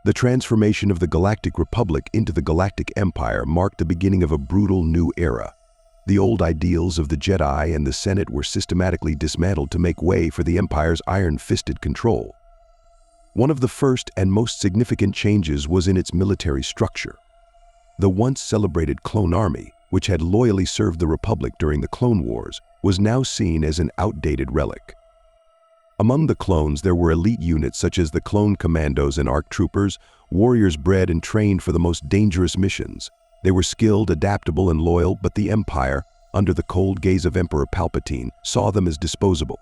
The transformation of the Galactic Republic into the Galactic Empire marked the beginning of a brutal new era. The old ideals of the Jedi and the Senate were systematically dismantled to make way for the Empire's iron-fisted control. One of the first and most significant changes was in its military structure. The once celebrated clone army, which had loyally served the Republic during the Clone Wars, was now seen as an outdated relic. Among the clones, there were elite units such as the clone Commandos and ARC troopers, warriors bred and trained for the most dangerous missions. They were skilled, adaptable, and loyal, but the Empire, under the cold gaze of Emperor Palpatine, saw them as disposable.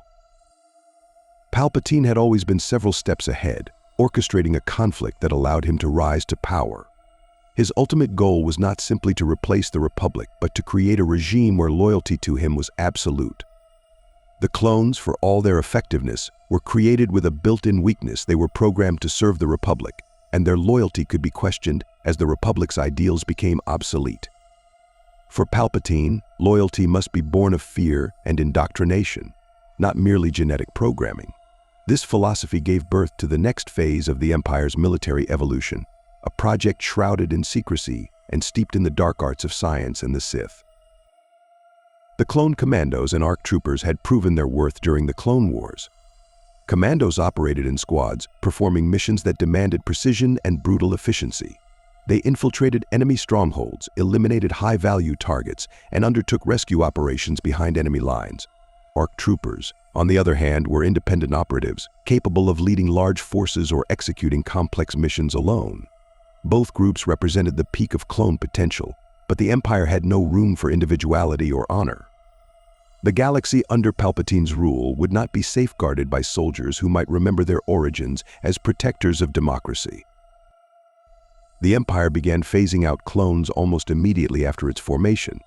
Palpatine had always been several steps ahead, orchestrating a conflict that allowed him to rise to power. His ultimate goal was not simply to replace the Republic, but to create a regime where loyalty to him was absolute. The clones, for all their effectiveness, were created with a built-in weakness. They were programmed to serve the Republic, and their loyalty could be questioned as the Republic's ideals became obsolete. For Palpatine, loyalty must be born of fear and indoctrination, not merely genetic programming. This philosophy gave birth to the next phase of the Empire's military evolution, a project shrouded in secrecy and steeped in the dark arts of science and the Sith. The clone Commandos and ARC troopers had proven their worth during the Clone Wars. Commandos operated in squads, performing missions that demanded precision and brutal efficiency. They infiltrated enemy strongholds, eliminated high-value targets, and undertook rescue operations behind enemy lines. ARC troopers, on the other hand, were independent operatives, capable of leading large forces or executing complex missions alone. Both groups represented the peak of clone potential, but the Empire had no room for individuality or honor. The galaxy under Palpatine's rule would not be safeguarded by soldiers who might remember their origins as protectors of democracy. The Empire began phasing out clones almost immediately after its formation.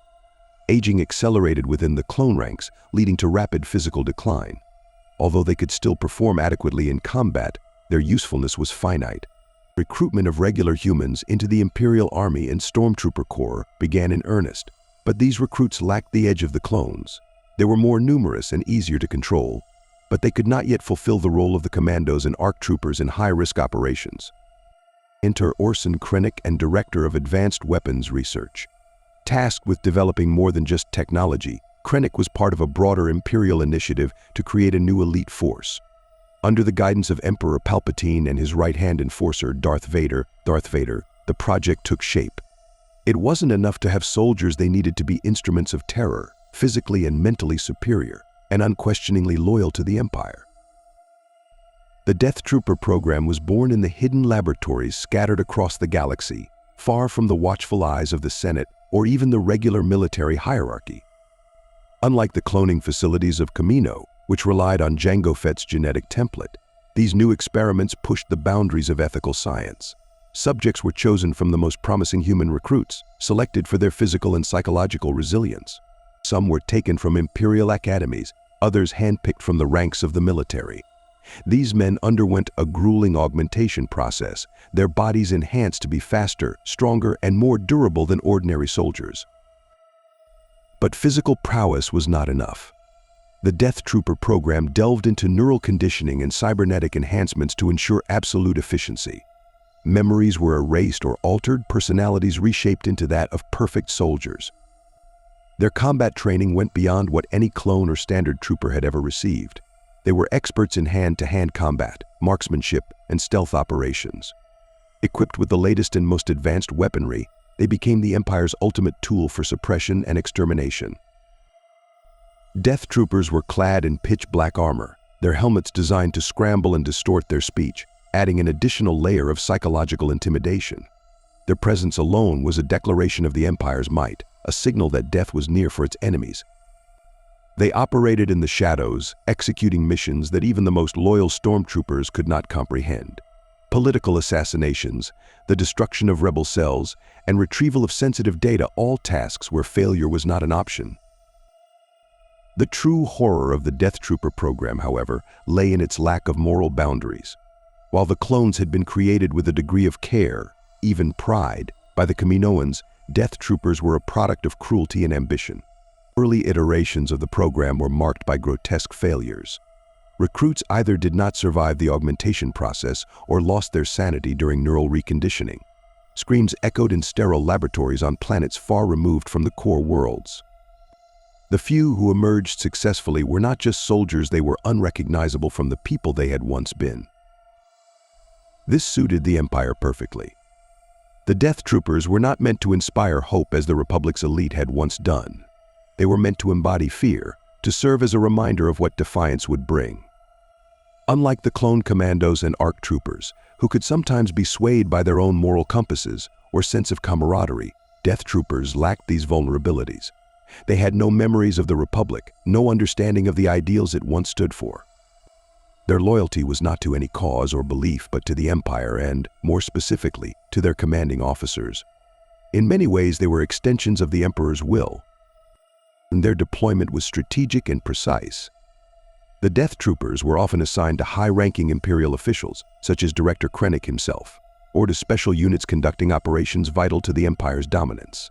Aging accelerated within the clone ranks, leading to rapid physical decline. Although they could still perform adequately in combat, their usefulness was finite. Recruitment of regular humans into the Imperial Army and Stormtrooper Corps began in earnest, but these recruits lacked the edge of the clones. They were more numerous and easier to control, but they could not yet fulfill the role of the Commandos and ARC troopers in high-risk operations. Enter Orson Krennic, and Director of Advanced Weapons Research. Tasked with developing more than just technology, Krennic was part of a broader Imperial initiative to create a new elite force. Under the guidance of Emperor Palpatine and his right-hand enforcer, Darth Vader, the project took shape. It wasn't enough to have soldiers; they needed to be instruments of terror, physically and mentally superior, and unquestioningly loyal to the Empire. The Death Trooper program was born in the hidden laboratories scattered across the galaxy, far from the watchful eyes of the Senate or even the regular military hierarchy. Unlike the cloning facilities of Kamino, which relied on Jango Fett's genetic template, these new experiments pushed the boundaries of ethical science. Subjects were chosen from the most promising human recruits, selected for their physical and psychological resilience. Some were taken from Imperial academies, others handpicked from the ranks of the military. These men underwent a grueling augmentation process, their bodies enhanced to be faster, stronger, and more durable than ordinary soldiers. But physical prowess was not enough. The Death Trooper program delved into neural conditioning and cybernetic enhancements to ensure absolute efficiency. Memories were erased or altered, personalities reshaped into that of perfect soldiers. Their combat training went beyond what any clone or standard trooper had ever received. They were experts in hand-to-hand combat, marksmanship, and stealth operations. Equipped with the latest and most advanced weaponry, they became the Empire's ultimate tool for suppression and extermination. Death Troopers were clad in pitch-black armor, their helmets designed to scramble and distort their speech, adding an additional layer of psychological intimidation. Their presence alone was a declaration of the Empire's might, a signal that death was near for its enemies. They operated in the shadows, executing missions that even the most loyal stormtroopers could not comprehend. Political assassinations, the destruction of rebel cells, and retrieval of sensitive data, all tasks where failure was not an option. The true horror of the Death Trooper program, however, lay in its lack of moral boundaries. While the clones had been created with a degree of care, even pride, by the Kaminoans, Death Troopers were a product of cruelty and ambition. Early iterations of the program were marked by grotesque failures. Recruits either did not survive the augmentation process or lost their sanity during neural reconditioning. Screams echoed in sterile laboratories on planets far removed from the core worlds. The few who emerged successfully were not just soldiers, they were unrecognizable from the people they had once been. This suited the Empire perfectly. The Death Troopers were not meant to inspire hope as the Republic's elite had once done. They were meant to embody fear, to serve as a reminder of what defiance would bring. Unlike the clone Commandos and ARC Troopers, who could sometimes be swayed by their own moral compasses or sense of camaraderie, Death Troopers lacked these vulnerabilities. They had no memories of the Republic, no understanding of the ideals it once stood for. Their loyalty was not to any cause or belief, but to the Empire and, more specifically, to their commanding officers. In many ways, they were extensions of the Emperor's will, and their deployment was strategic and precise. The Death Troopers were often assigned to high-ranking Imperial officials, such as Director Krennic himself, or to special units conducting operations vital to the Empire's dominance.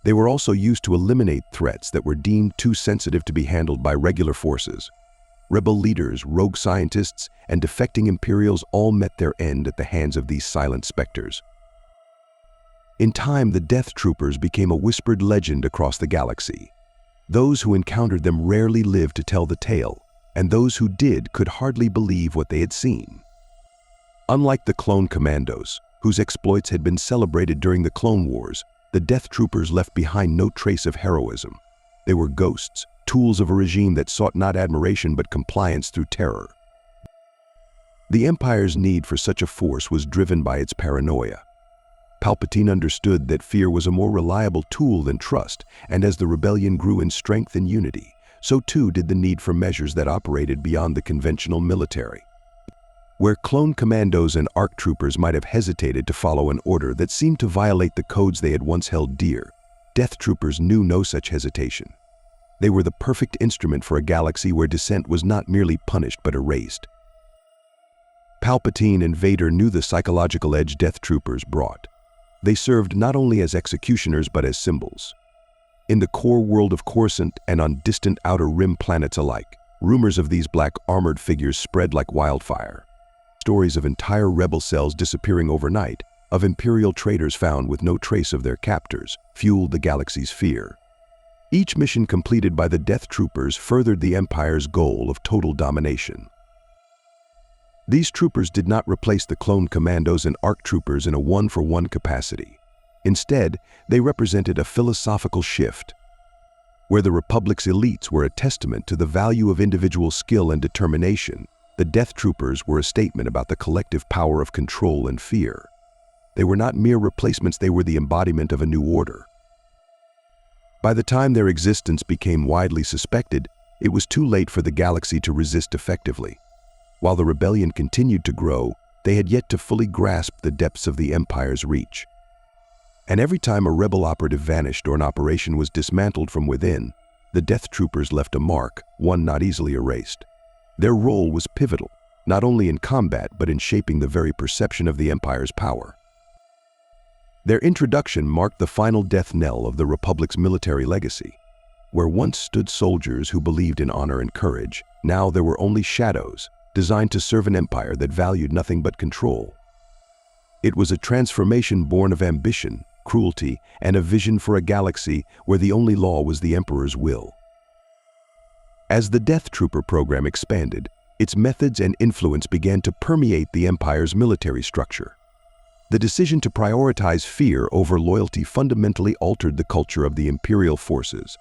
They were also used to eliminate threats that were deemed too sensitive to be handled by regular forces. Rebel leaders, rogue scientists, and defecting Imperials all met their end at the hands of these silent specters. In time, the Death Troopers became a whispered legend across the galaxy. Those who encountered them rarely lived to tell the tale, and those who did could hardly believe what they had seen. Unlike the clone Commandos, whose exploits had been celebrated during the Clone Wars, the Death Troopers left behind no trace of heroism. They were ghosts, tools of a regime that sought not admiration but compliance through terror. The Empire's need for such a force was driven by its paranoia. Palpatine understood that fear was a more reliable tool than trust, and as the rebellion grew in strength and unity, so too did the need for measures that operated beyond the conventional military. Where clone Commandos and ARC Troopers might have hesitated to follow an order that seemed to violate the codes they had once held dear, Death Troopers knew no such hesitation. They were the perfect instrument for a galaxy where dissent was not merely punished but erased. Palpatine and Vader knew the psychological edge Death Troopers brought. They served not only as executioners but as symbols. In the core world of Coruscant and on distant outer rim planets alike, rumors of these black armored figures spread like wildfire. Stories of entire rebel cells disappearing overnight, of Imperial traitors found with no trace of their captors, fueled the galaxy's fear. Each mission completed by the Death Troopers furthered the Empire's goal of total domination. These troopers did not replace the clone Commandos and ARC Troopers in a one-for-one capacity. Instead, they represented a philosophical shift. Where the Republic's elites were a testament to the value of individual skill and determination, the Death Troopers were a statement about the collective power of control and fear. They were not mere replacements, they were the embodiment of a new order. By the time their existence became widely suspected, it was too late for the galaxy to resist effectively. While the rebellion continued to grow, they had yet to fully grasp the depths of the Empire's reach. And every time a rebel operative vanished or an operation was dismantled from within, the Death Troopers left a mark, one not easily erased. Their role was pivotal, not only in combat but in shaping the very perception of the Empire's power. Their introduction marked the final death knell of the Republic's military legacy. Where once stood soldiers who believed in honor and courage, now there were only shadows, designed to serve an empire that valued nothing but control. It was a transformation born of ambition, cruelty, and a vision for a galaxy where the only law was the Emperor's will. As the Death Trooper program expanded, its methods and influence began to permeate the Empire's military structure. The decision to prioritize fear over loyalty fundamentally altered the culture of the Imperial forces.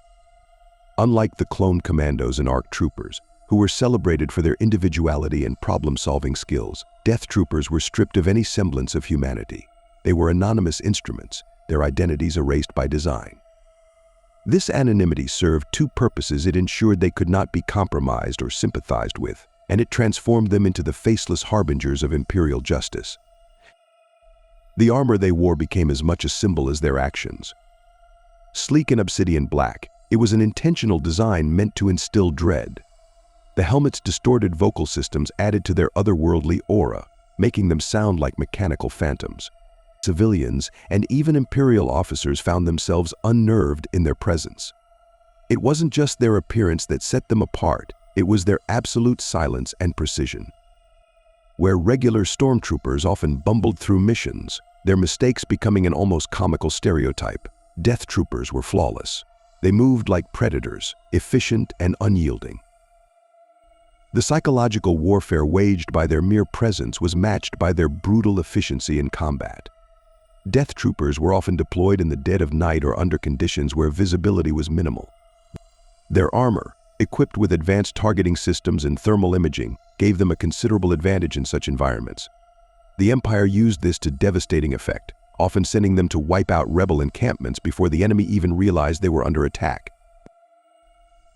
Unlike the clone Commandos and ARC Troopers, who were celebrated for their individuality and problem-solving skills, Death Troopers were stripped of any semblance of humanity. They were anonymous instruments, their identities erased by design. This anonymity served two purposes. It ensured they could not be compromised or sympathized with, and it transformed them into the faceless harbingers of Imperial justice. The armor they wore became as much a symbol as their actions. Sleek in obsidian black, it was an intentional design meant to instill dread. The helmet's distorted vocal systems added to their otherworldly aura, making them sound like mechanical phantoms. Civilians and even Imperial officers found themselves unnerved in their presence. It wasn't just their appearance that set them apart, It was their absolute silence and precision. Where regular stormtroopers often bumbled through missions, their mistakes becoming an almost comical stereotype, Death Troopers were flawless. They moved like predators, efficient and unyielding. The psychological warfare waged by their mere presence was matched by their brutal efficiency in combat. Death Troopers were often deployed in the dead of night or under conditions where visibility was minimal. Their armor, equipped with advanced targeting systems and thermal imaging, gave them a considerable advantage in such environments. The Empire used this to devastating effect, often sending them to wipe out rebel encampments before the enemy even realized they were under attack.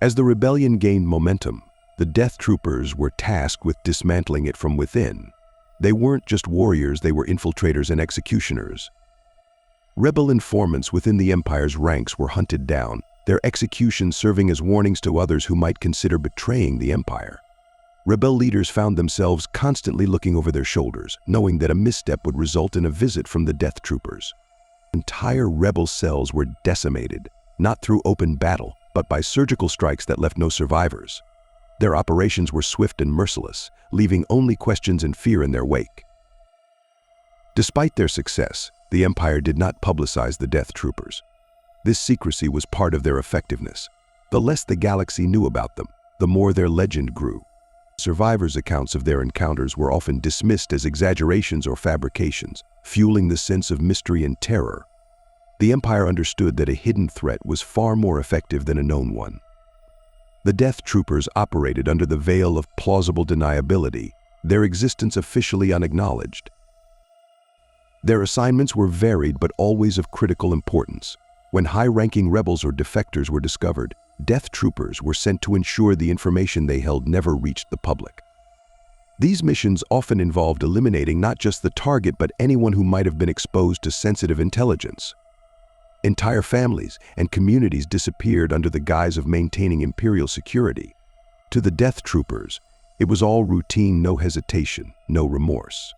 As the rebellion gained momentum, the Death Troopers were tasked with dismantling it from within. They weren't just warriors, they were infiltrators and executioners. Rebel informants within the Empire's ranks were hunted down, their executions serving as warnings to others who might consider betraying the Empire. Rebel leaders found themselves constantly looking over their shoulders, knowing that a misstep would result in a visit from the Death Troopers. Entire rebel cells were decimated, not through open battle, but by surgical strikes that left no survivors. Their operations were swift and merciless, leaving only questions and fear in their wake. Despite their success, the Empire did not publicize the Death Troopers. This secrecy was part of their effectiveness. The less the galaxy knew about them, the more their legend grew. Survivors' accounts of their encounters were often dismissed as exaggerations or fabrications, fueling the sense of mystery and terror. The Empire understood that a hidden threat was far more effective than a known one. The Death Troopers operated under the veil of plausible deniability, their existence officially unacknowledged. Their assignments were varied but always of critical importance. When high-ranking rebels or defectors were discovered, Death Troopers were sent to ensure the information they held never reached the public. These missions often involved eliminating not just the target but anyone who might have been exposed to sensitive intelligence. Entire families and communities disappeared under the guise of maintaining Imperial security. To the Death Troopers, it was all routine, no hesitation, no remorse.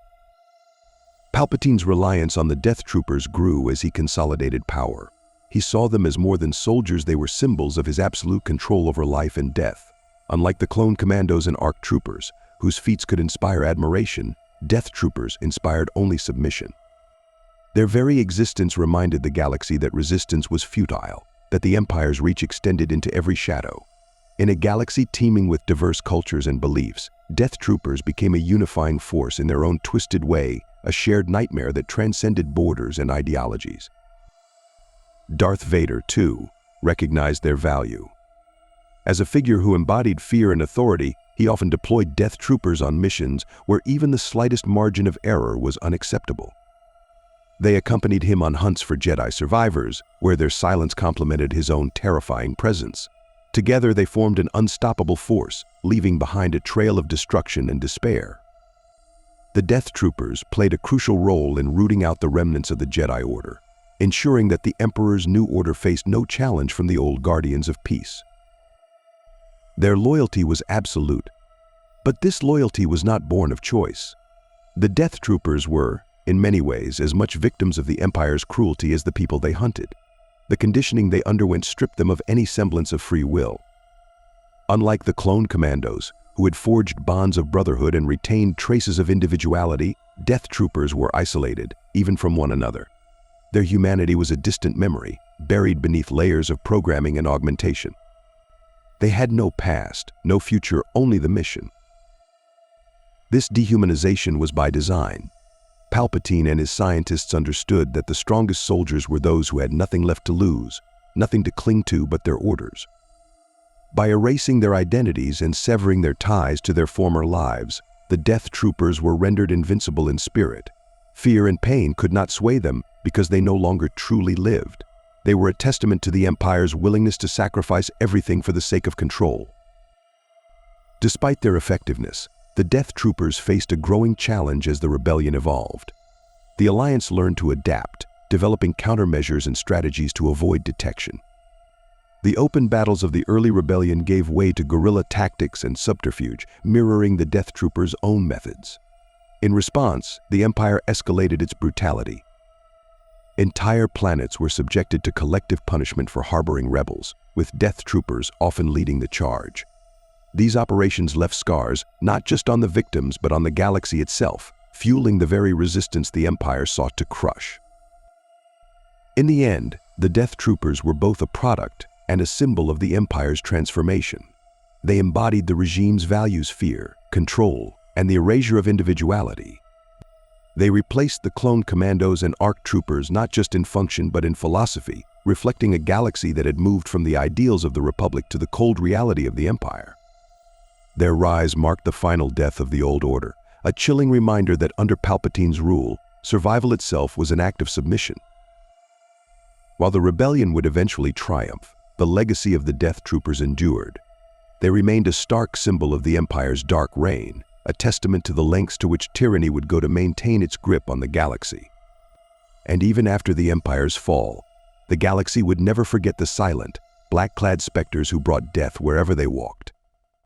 Palpatine's reliance on the Death Troopers grew as he consolidated power. He saw them as more than soldiers, they were symbols of his absolute control over life and death. Unlike the clone Commandos and ARC Troopers, whose feats could inspire admiration, Death Troopers inspired only submission. Their very existence reminded the galaxy that resistance was futile, that the Empire's reach extended into every shadow. In a galaxy teeming with diverse cultures and beliefs, Death Troopers became a unifying force in their own twisted way, a shared nightmare that transcended borders and ideologies. Darth Vader, too, recognized their value. As a figure who embodied fear and authority, he often deployed Death Troopers on missions where even the slightest margin of error was unacceptable. They accompanied him on hunts for Jedi survivors, where their silence complemented his own terrifying presence. Together they formed an unstoppable force, leaving behind a trail of destruction and despair. The Death Troopers played a crucial role in rooting out the remnants of the Jedi Order, ensuring that the Emperor's new order faced no challenge from the old Guardians of Peace. Their loyalty was absolute, but this loyalty was not born of choice. The Death Troopers were, in many ways, as much victims of the Empire's cruelty as the people they hunted. The conditioning they underwent stripped them of any semblance of free will. Unlike the clone Commandos, who had forged bonds of brotherhood and retained traces of individuality, Death Troopers were isolated, even from one another. Their humanity was a distant memory, buried beneath layers of programming and augmentation. They had no past, no future, only the mission. This dehumanization was by design. Palpatine and his scientists understood that the strongest soldiers were those who had nothing left to lose, nothing to cling to but their orders. By erasing their identities and severing their ties to their former lives, the Death Troopers were rendered invincible in spirit. Fear and pain could not sway them because they no longer truly lived. They were a testament to the Empire's willingness to sacrifice everything for the sake of control. Despite their effectiveness, the Death Troopers faced a growing challenge as the rebellion evolved. The Alliance learned to adapt, developing countermeasures and strategies to avoid detection. The open battles of the early rebellion gave way to guerrilla tactics and subterfuge, mirroring the Death Troopers' own methods. In response, the Empire escalated its brutality. Entire planets were subjected to collective punishment for harboring rebels, with Death Troopers often leading the charge. These operations left scars not just on the victims but on the galaxy itself, fueling the very resistance the Empire sought to crush. In the end, the Death Troopers were both a product and a symbol of the Empire's transformation. They embodied the regime's values: fear, control, and the erasure of individuality. They replaced the cloned Commandos and ARC troopers not just in function but in philosophy, reflecting a galaxy that had moved from the ideals of the Republic to the cold reality of the Empire. Their rise marked the final death of the old order, a chilling reminder that under Palpatine's rule, survival itself was an act of submission. While the rebellion would eventually triumph, the legacy of the Death Troopers endured. They remained a stark symbol of the Empire's dark reign, a testament to the lengths to which tyranny would go to maintain its grip on the galaxy. And even after the Empire's fall, the galaxy would never forget the silent, black-clad specters who brought death wherever they walked.